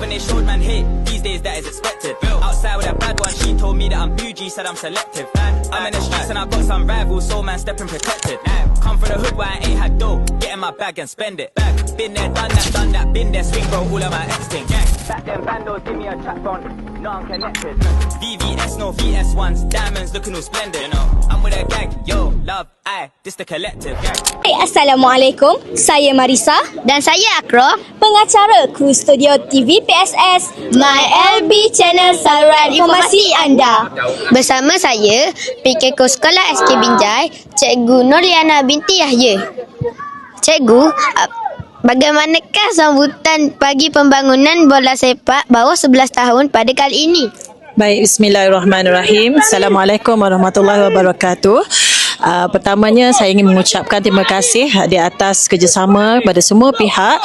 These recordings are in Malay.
when they showed man hate. These days that is expected. Outside with that bad one, she told me that I'm bougie, said I'm selective. I'm in the streets and I got some rivals, so man stepping protected. Come from the hood where I ain't had dough, get in my bag and spend it. Been there, done that, been there, swing bro, all of my extinct. Back then bandos give me a trap on, no I'm connected. VVS, no VS1s, diamonds looking all splendid. You know, I'm with a gang, yo, love, this the collective. Hai, Assalamualaikum. Saya Marisa Dan saya Akro. pengacara kru studio TV PSS My LB Channel, saluran informasi anda. Bersama saya, PKK Sekolah SK Binjai, Cikgu Nurliana binti Yahya. Cikgu, bagaimanakah sambutan pagi pembangunan bola sepak bawah 11 tahun pada kali ini? Baik, bismillahirrahmanirrahim. Assalamualaikum warahmatullahi wabarakatuh. Pertamanya saya ingin mengucapkan terima kasih di atas kerjasama kepada semua pihak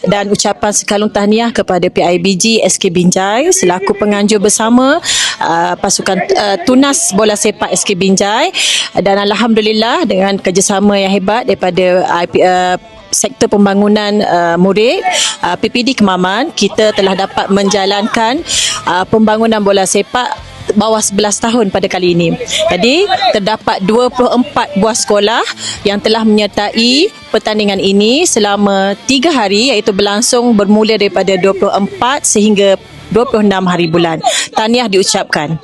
dan ucapan sekalung tahniah kepada PIBG SK Binjai selaku penganjur bersama pasukan tunas bola sepak SK Binjai, dan alhamdulillah dengan kerjasama yang hebat daripada sektor pembangunan murid PPD Kemaman, kita telah dapat menjalankan pembangunan bola sepak bawah 11 tahun pada kali ini. Jadi terdapat 24 buah sekolah yang telah menyertai pertandingan ini selama 3 hari, iaitu berlangsung bermula daripada 24 sehingga 26 hari bulan. Tahniah diucapkan.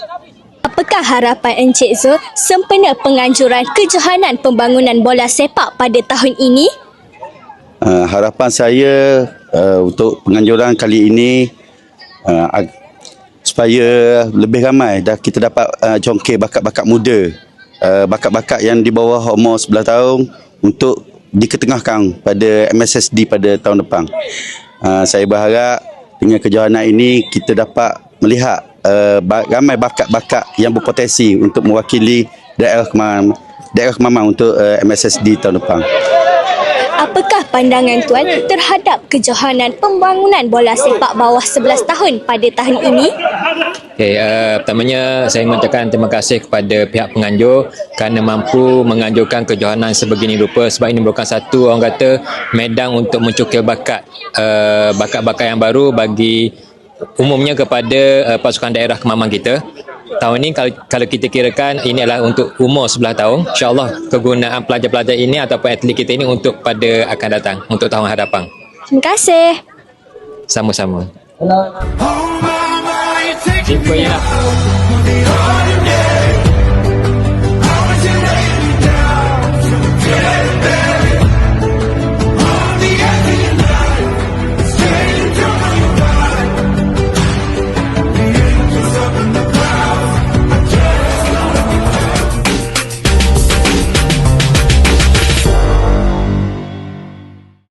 Apakah harapan Encik Zul sempena penganjuran kejohanan pembangunan bola sepak pada tahun ini? Harapan saya untuk penganjuran kali ini supaya lebih ramai kita dapat congkir bakat-bakat muda, bakat-bakat yang di bawah umur 11 tahun untuk diketengahkan pada MSSD pada tahun depan. Saya berharap dengan kejohanan ini kita dapat melihat ramai bakat-bakat yang berpotensi untuk mewakili daerah Kemaman untuk MSSD tahun depan. Apakah pandangan Tuan terhadap kejohanan pembangunan bola sepak bawah 11 tahun pada tahun ini? Pertamanya saya mengucapkan terima kasih kepada pihak penganjur kerana mampu menganjurkan kejohanan sebegini rupa, sebab ini merupakan satu, orang kata, medan untuk mencukir bakat-bakat yang baru bagi umumnya kepada pasukan daerah Kemaman kita. Tahun ini kalau kita kirakan ini adalah untuk umur 11 tahun, insyaAllah kegunaan pelajar-pelajar ini ataupun atlet kita ini untuk pada akan datang, untuk tahun hadapan. Terima kasih. Sama-sama. Jumpa ya.